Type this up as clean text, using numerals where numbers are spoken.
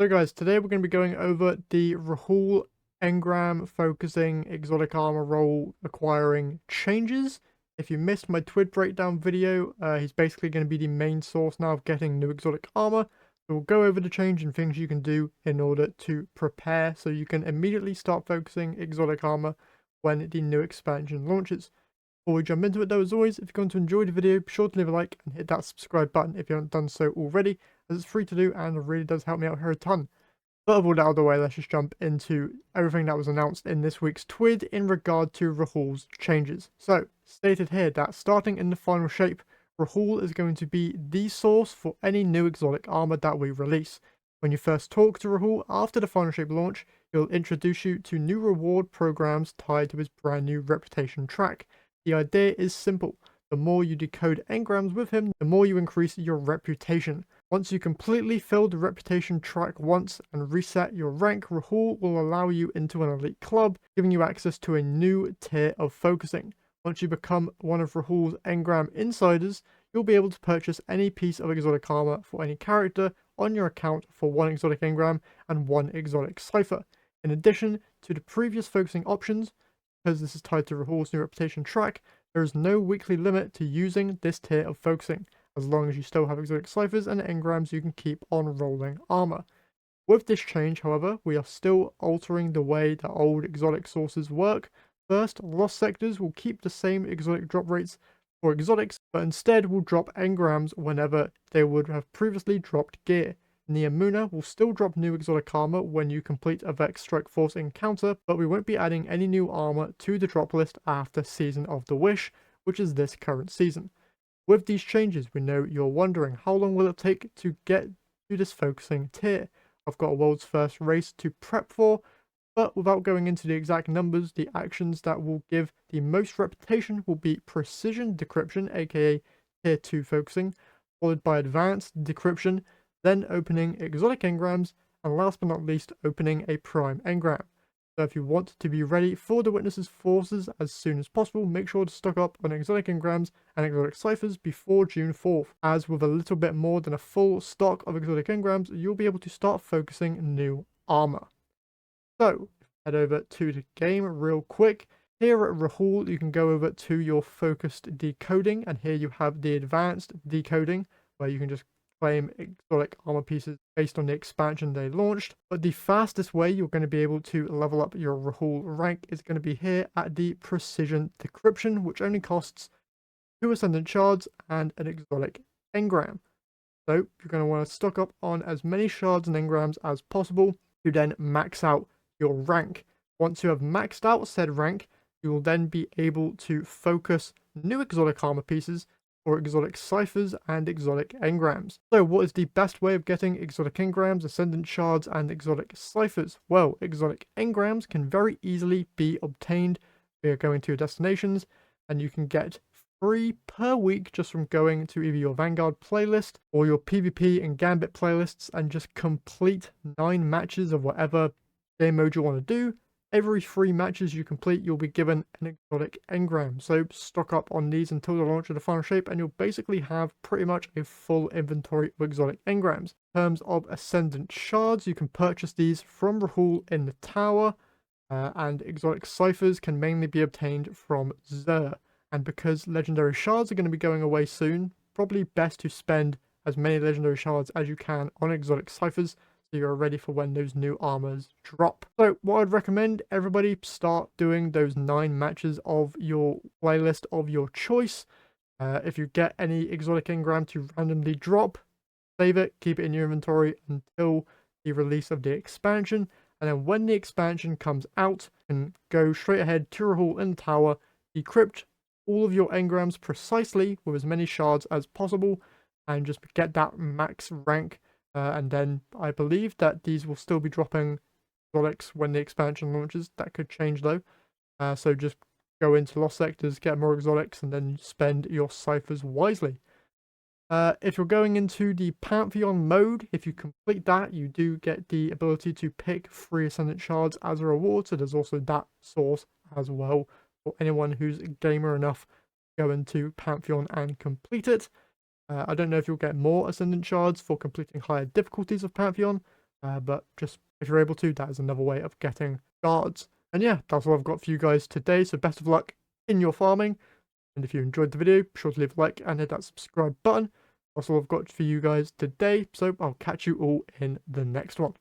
So guys, today we're going to be going over the Rahul engram focusing exotic armor role acquiring changes. If you missed my Twid breakdown video, he's basically going to be the main source now of getting new exotic armor. So we'll go over the change and things you can do in order to prepare so you can immediately start focusing exotic armor when the new expansion launches. Before we jump into it though, as always, if you're going to enjoy the video, be sure to leave a like and hit that subscribe button if you haven't done so already, as it's free to do and it really does help me out here a ton. But with all that out of the way, let's just jump into everything that was announced in this week's TWID in regard to Rahul's changes. So, stated here that starting in the final shape, Rahul is going to be the source for any new exotic armor that we release. When you first talk to Rahul after the final shape launch, he'll introduce you to new reward programs tied to his brand new reputation track. The idea is simple. The more you decode engrams with him, the more you increase your reputation. Once you completely fill the reputation track once and reset your rank, Rahul will allow you into an elite club, giving you access to a new tier of focusing. Once you become one of Rahul's engram insiders, you'll be able to purchase any piece of exotic armor for any character on your account for one exotic engram and one exotic cipher. In addition to the previous focusing options, because this is tied to Rahul's new reputation track, there is no weekly limit to using this tier of focusing, as long as you still have exotic ciphers and engrams you can keep on rolling armor. With this change, however, we are still altering the way that old exotic sources work. First, lost sectors will keep the same exotic drop rates for exotics, but instead will drop engrams whenever they would have previously dropped gear. Neomuna will still drop new exotic armor when you complete a Vex Strike Force encounter, but we won't be adding any new armor to the drop list after Season of the Wish, which is this current season. With these changes, we know you're wondering how long will it take to get to this focusing tier. I've got a world's first race to prep for, but without going into the exact numbers, the actions that will give the most reputation will be Precision Decryption, aka Tier 2 focusing, followed by Advanced Decryption, then opening exotic engrams, and last but not least, opening a prime engram. So if you want to be ready for the Witness's forces as soon as possible, make sure to stock up on exotic engrams and exotic ciphers before June 4th, as with a little bit more than a full stock of exotic engrams, you'll be able to start focusing new armor. So, head over to the game real quick. Here at Rahul, you can go over to your focused decoding, and here you have the advanced decoding, where you can just claim exotic armor pieces based on the expansion they launched. But the fastest way you're going to be able to level up your Rahul rank is going to be here at the Precision Decryption, which only costs 2 Ascendant Shards and an exotic engram. So you're going to want to stock up on as many shards and engrams as possible to then max out your rank. Once you have maxed out said rank, you will then be able to focus new exotic armor pieces or exotic ciphers and exotic engrams. So what is the best way of getting exotic engrams, ascendant shards, and exotic ciphers? Well, exotic engrams can very easily be obtained via going to your destinations, and you can get free per week just from going to either your Vanguard playlist or your PvP and Gambit playlists and just complete 9 matches of whatever game mode you want to do. Every 3 matches you complete, you'll be given an exotic engram. So stock up on these until the launch of the final shape, and you'll basically have pretty much a full inventory of exotic engrams. In terms of Ascendant Shards, you can purchase these from Rahul in the tower, and exotic ciphers can mainly be obtained from Xur. And because legendary shards are going to be going away soon, probably best to spend as many legendary shards as you can on exotic ciphers, so you're ready for when those new armors drop. So what I'd recommend, everybody start doing those 9 matches of your playlist of your choice. If you get any exotic engram to randomly drop, save it, keep it in your inventory until the release of the expansion. And then when the expansion comes out, you can go straight ahead to Rahul in the tower, decrypt all of your engrams precisely with as many shards as possible, and just get that max rank. And then I believe that these will still be dropping exotics when the expansion launches. That could change though. So just go into lost sectors, get more exotics, and then spend your ciphers wisely. If you're going into the Pantheon mode, if you complete that, you do get the ability to pick 3 Ascendant Shards as a reward. So there's also that source as well for anyone who's gamer enough to go into Pantheon and complete it. I don't know if you'll get more Ascendant Shards for completing higher difficulties of Pantheon, But just if you're able to, that is another way of getting guards. And yeah, that's all I've got for you guys today. So best of luck in your farming. And if you enjoyed the video, be sure to leave a like and hit that subscribe button. That's all I've got for you guys today. So I'll catch you all in the next one.